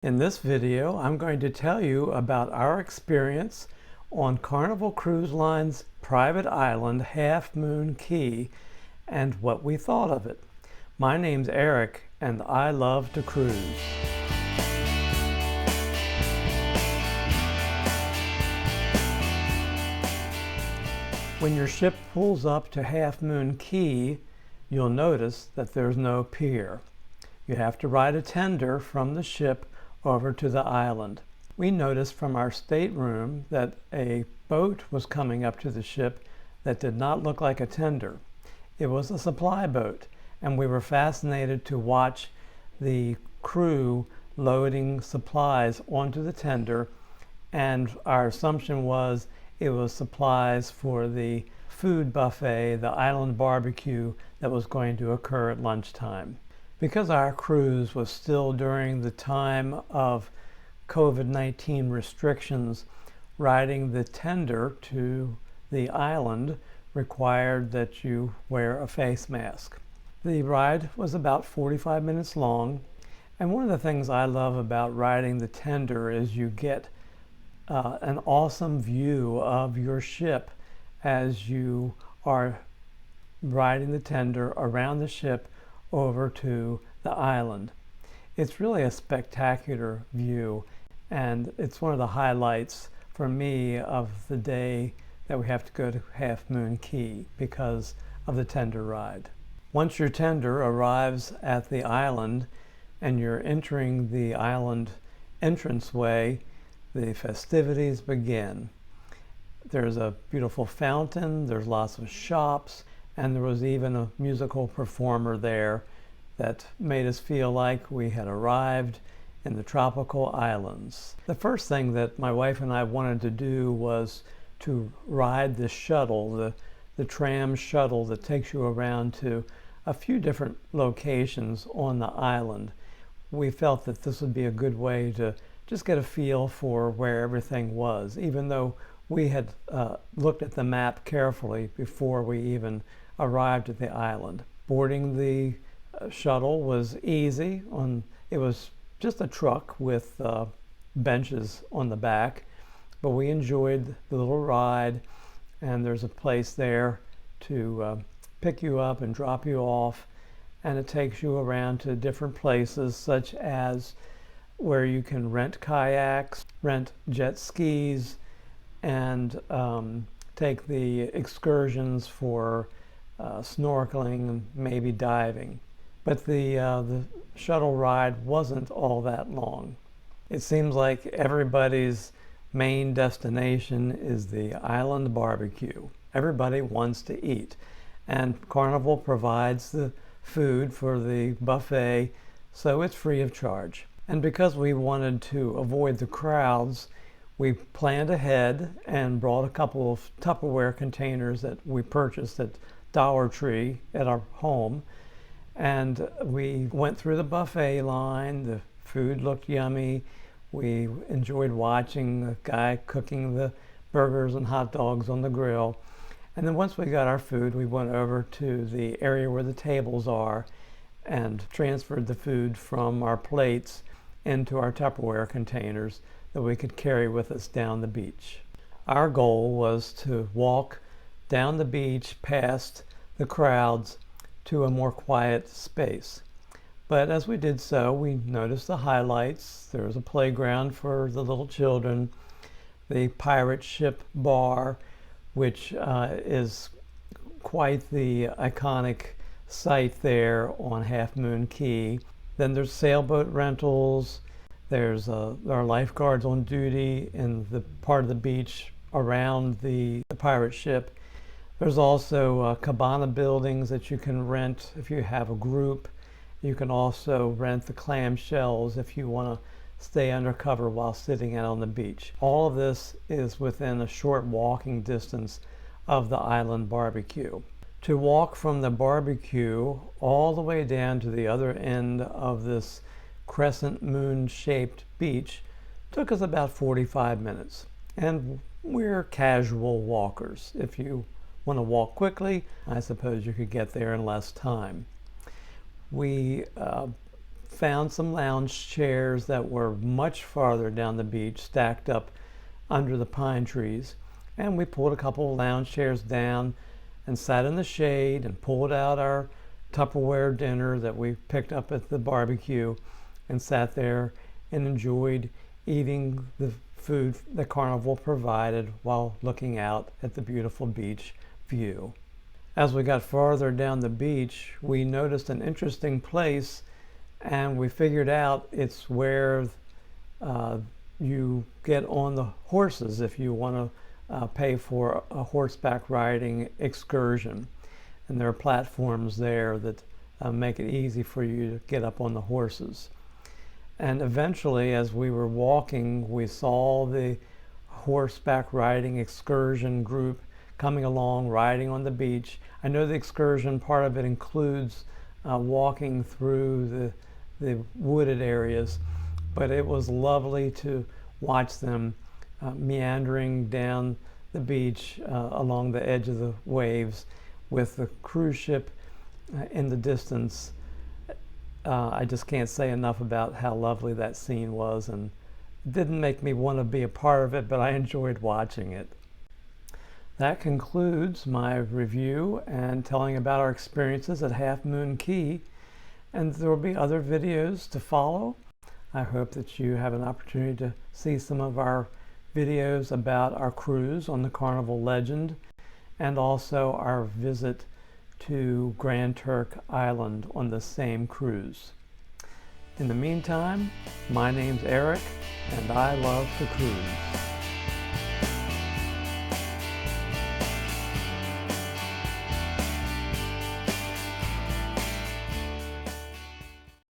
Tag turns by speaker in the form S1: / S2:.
S1: In this video, I'm going to tell you about our experience on Carnival Cruise Line's private island, Half Moon Cay, and what we thought of it. My name's Eric, and I love to cruise. When your ship pulls up to Half Moon Cay, you'll notice that there's no pier. You have to ride a tender from the ship over to the island. We noticed from our stateroom that a boat was coming up to the ship that did not look like a tender. It was a supply boat, and we were fascinated to watch the crew loading supplies onto the tender, and our assumption was it was supplies for the food buffet, the island barbecue that was going to occur at lunchtime. Because our cruise was still during the time of COVID-19 restrictions, riding the tender to the island required that you wear a face mask. The ride was about 45 minutes long, and one of the things I love about riding the tender is you get an awesome view of your ship as you are riding the tender around the ship over to the island. It's really a spectacular view, and it's one of the highlights for me of the day that we have to go to Half Moon Cay because of the tender ride. Once your tender arrives at the island and you're entering the island entranceway, the festivities begin. There's a beautiful fountain, there's lots of shops, and there was even a musical performer there that made us feel like we had arrived in the tropical islands. The first thing that my wife and I wanted to do was to ride the shuttle, the tram shuttle that takes you around to a few different locations on the island. We felt that this would be a good way to just get a feel for where everything was, even though we had looked at the map carefully before we even arrived at the island. Boarding the shuttle was easy. It was just a truck with benches on the back, but we enjoyed the little ride, and there's a place there to pick you up and drop you off, and it takes you around to different places such as where you can rent kayaks, rent jet skis, and take the excursions for snorkeling and maybe diving. But the shuttle ride wasn't all that long. It seems like everybody's main destination is the island barbecue. Everybody wants to eat, and Carnival provides the food for the buffet, so it's free of charge. And because we wanted to avoid the crowds, we planned ahead and brought a couple of Tupperware containers that we purchased at Dollar Tree at our home. And we went through the buffet line. The food looked yummy. We enjoyed watching the guy cooking the burgers and hot dogs on the grill. And then once we got our food, we went over to the area where the tables are and transferred the food from our plates into our Tupperware containers that we could carry with us down the beach. Our goal was to walk down the beach past the crowds to a more quiet space. But as we did so, we noticed the highlights. There was a playground for the little children, the pirate ship bar, which is quite the iconic site there on Half Moon Cay. Then there's sailboat rentals. There are lifeguards on duty in the part of the beach around the pirate ship. There's also cabana buildings that you can rent if you have a group. You can also rent the clamshells if you want to stay undercover while sitting out on the beach. All of this is within a short walking distance of the island barbecue. To walk from the barbecue all the way down to the other end of this crescent moon shaped beach took us about 45 minutes. And we're casual walkers. If you want to walk quickly, I suppose you could get there in less time. We found some lounge chairs that were much farther down the beach, stacked up under the pine trees. And we pulled a couple of lounge chairs down and sat in the shade and pulled out our Tupperware dinner that we picked up at the barbecue and sat there and enjoyed eating the food that Carnival provided while looking out at the beautiful beach view. As we got farther down the beach, we noticed an interesting place, and we figured out it's where you get on the horses if you want to pay for a horseback riding excursion. And there are platforms there that make it easy for you to get up on the horses. And eventually, as we were walking, we saw the horseback riding excursion group coming along, riding on the beach. I know the excursion part of it includes walking through the wooded areas, but it was lovely to watch them meandering down the beach along the edge of the waves with the cruise ship in the distance. I just can't say enough about how lovely that scene was, and it didn't make me want to be a part of it, but I enjoyed watching it. That concludes my review and telling about our experiences at Half Moon Cay, and there will be other videos to follow. I hope that you have an opportunity to see some of our videos about our cruise on the Carnival Legend and also our visit to Grand Turk Island on the same cruise. In the meantime, my name's Eric, and I love to cruise.